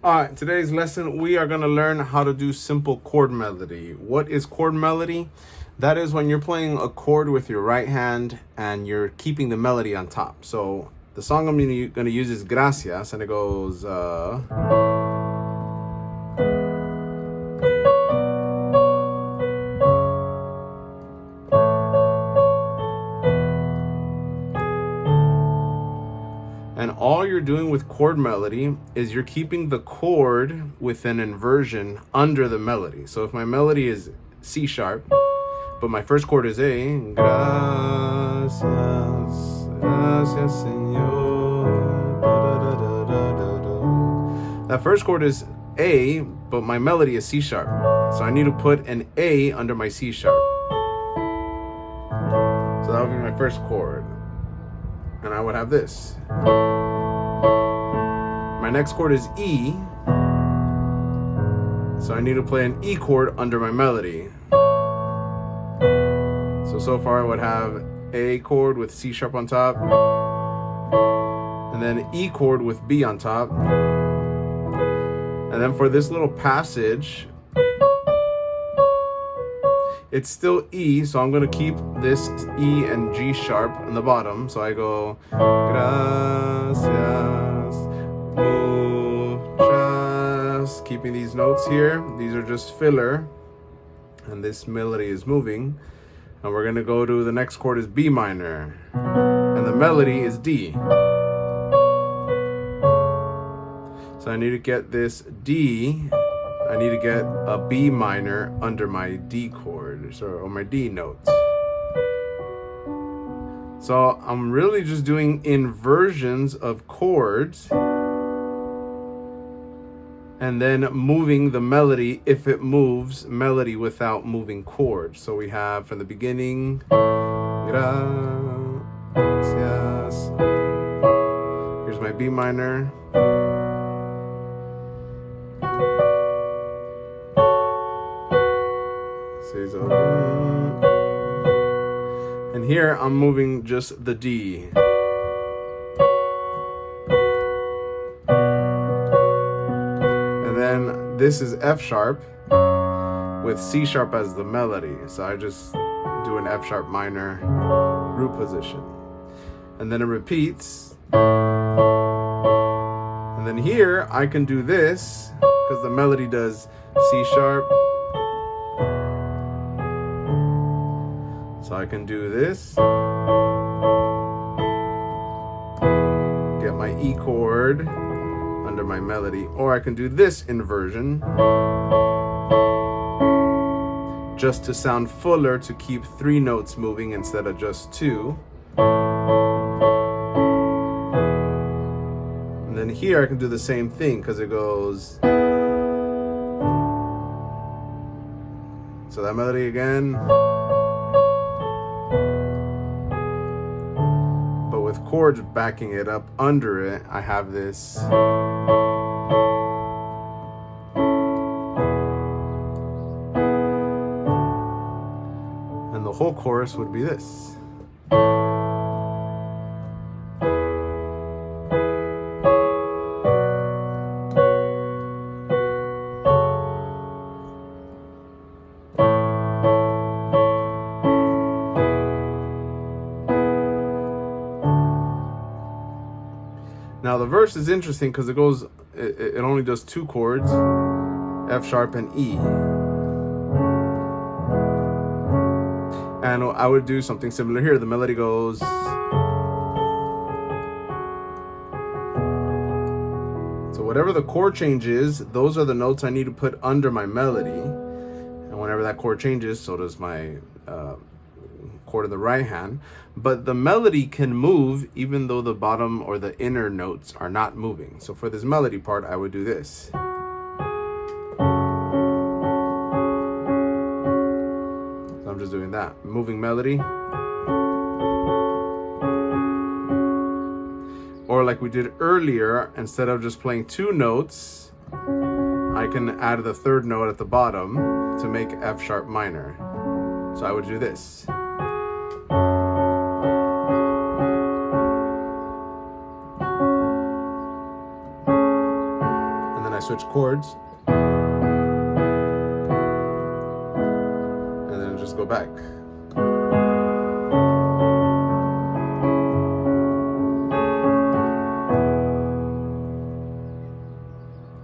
All right, today's lesson, we are going to learn how to do simple chord melody. What is chord melody? That is when you're playing a chord with your right hand and you're keeping the melody on top. So the song I'm going to use is Gracias, and it goes... And all you're doing with chord melody is you're keeping the chord with an inversion under the melody. So if my melody is C sharp, but my first chord is A, Gracias, gracias Señor, da, da, da, da, da, da. That first chord is A, but my melody is C sharp. So I need to put an A under my C sharp. So that would be my first chord. And I would have this. My next chord is E, so I need to play an E chord under my melody. So far I would have A chord with C sharp on top, and then E chord with B on top. And then for this little passage, it's still E, so I'm going to keep this E and G sharp on the bottom. So I go, Gracias, muchas, keeping these notes here. These are just filler, and this melody is moving. And we're going to go to the next chord is B minor, and the melody is D. So I need to get this D. I need to get a B minor under my D chord, or my D notes. So I'm really just doing inversions of chords and then moving the melody if it moves melody without moving chords. So we have from the beginning, Gracias. Here's my B minor. And here I'm moving just the D. And then this is F sharp with C sharp as the melody. So I just do an F sharp minor root position. And then it repeats. And then here I can do this because the melody does C sharp. So I can do this, get my E chord under my melody, or I can do this inversion just to sound fuller, to keep 3 notes moving instead of just 2. And then here I can do the same thing because it goes. So that melody again. With chords backing it up under it, I have this. And the whole chorus would be this. Now the verse is interesting because it only does 2 chords, F sharp and E. And I would do something similar here. The melody goes. So whatever the chord change is, those are the notes I need to put under my melody. And whenever that chord changes, so does my chord in the right hand. But the melody can move even though the bottom or the inner notes are not moving. So for this melody part, I would do this. So I'm just doing that, moving melody. Or like we did earlier, instead of just playing 2 notes, I can add the 3rd note at the bottom to make F sharp minor. So I would do this. switch chords. And then just go back.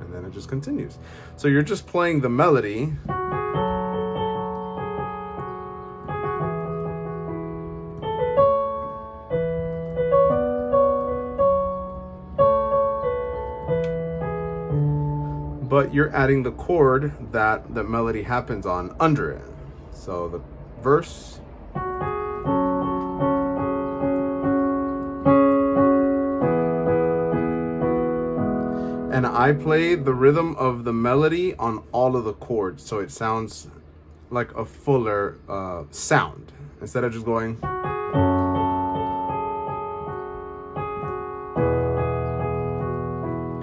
And then it just continues. So you're just playing the melody. But you're adding the chord that the melody happens on under it. So the verse, and I play the rhythm of the melody on all of the chords, so it sounds like a fuller sound instead of just going.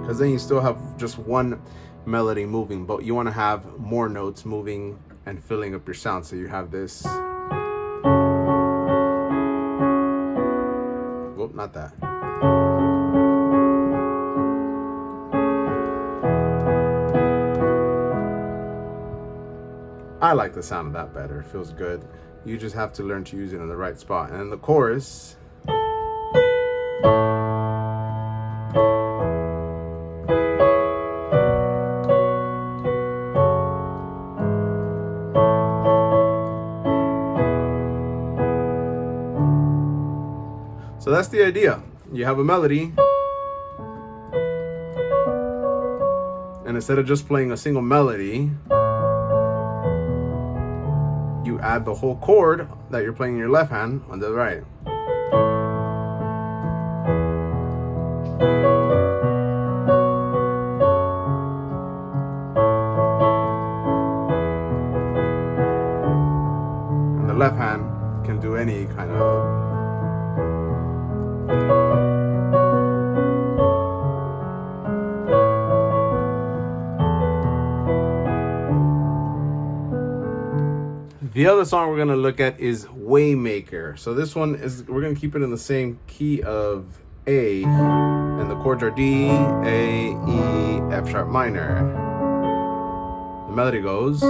Because then you still have just one melody moving, but you want to have more notes moving and filling up your sound. So you have this. Whoop, not that. I like the sound of that better. It feels good. You just have to learn to use it in the right spot. And then the chorus. So that's the idea. You have a melody, and instead of just playing a single melody, you add the whole chord that you're playing in your left hand on the right. And the left hand can do any kind of. The other song we're going to look at is Waymaker. So this one is, we're going to keep it in the same key of A, and the chords are D, A, E, F sharp minor. The melody goes.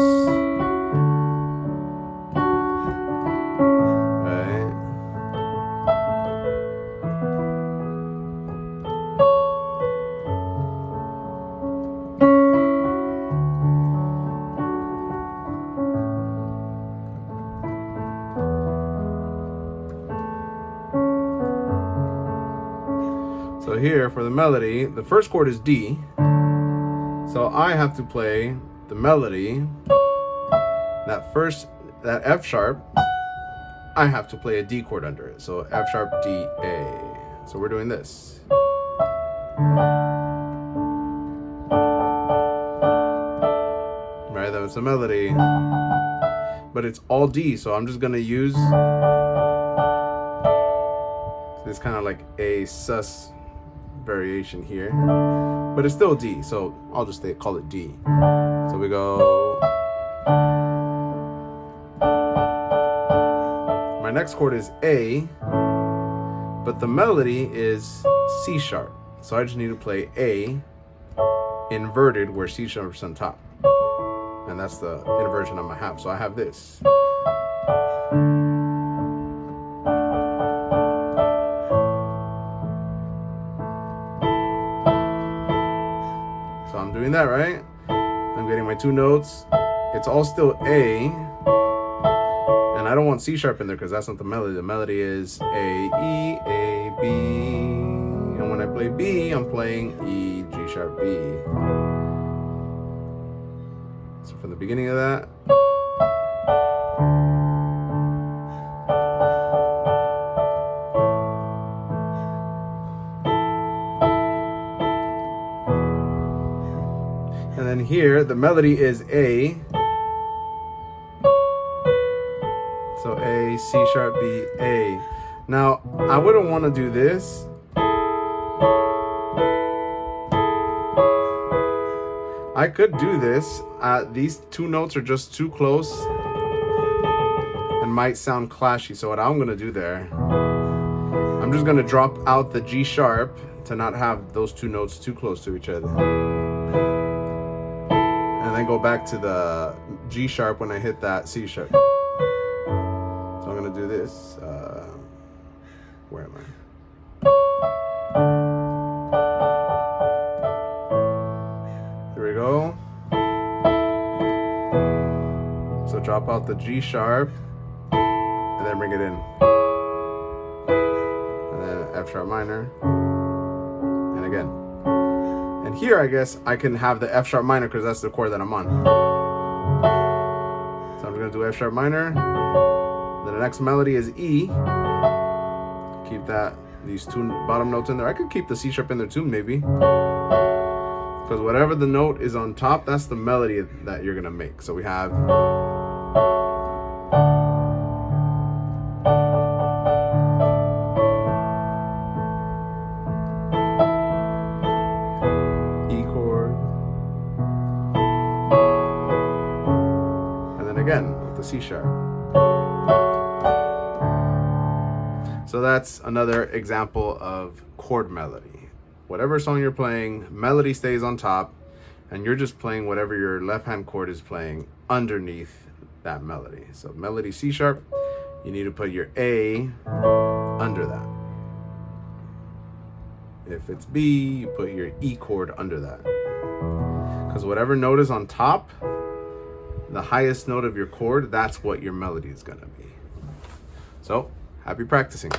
So here for the melody, the first chord is D. So I have to play the melody, that F sharp, I have to play a D chord under it. So F sharp, D, A. So we're doing this. Right, that was the melody. But it's all D, so I'm just gonna use this kind of like a sus variation here, but it's still D, so I'll just call it D. So we go. My next chord is A, but the melody is C sharp, so I just need to play A inverted where C sharp is on top, and that's the inversion I'm gonna have. So I have this. So I'm doing that, right? I'm getting my two notes. It's all still A, and I don't want C sharp in there because that's not the melody. The melody is A, E, A, B, and when I play B, I'm playing E, G sharp, B. So from the beginning of that. And then here, the melody is A. So A, C sharp, B, A. Now, I wouldn't want to do this. I could do this. These two notes are just too close and might sound clashy. So what I'm going to do there, I'm just going to drop out the G sharp to not have those two notes too close to each other. and then go back to the G sharp when I hit that C sharp. So I'm gonna do this. Where am I? There we go. So drop out the G sharp and then bring it in. And then F sharp minor. And again. And here I guess I can have the F sharp minor because that's the chord that I'm on. So I'm gonna do F sharp minor. Then the next melody is E. Keep these two bottom notes in there. I could keep the C sharp in there too, maybe. Because whatever the note is on top, that's the melody that you're gonna make. So we have E chord, and then again with the C sharp. So that's another example of chord melody. Whatever song you're playing, melody stays on top, and you're just playing whatever your left hand chord is playing underneath that melody. So melody C sharp, you need to put your A under that. If it's B, you put your E chord under that. Because whatever note is on top, the highest note of your chord, that's what your melody is gonna be. So, happy practicing.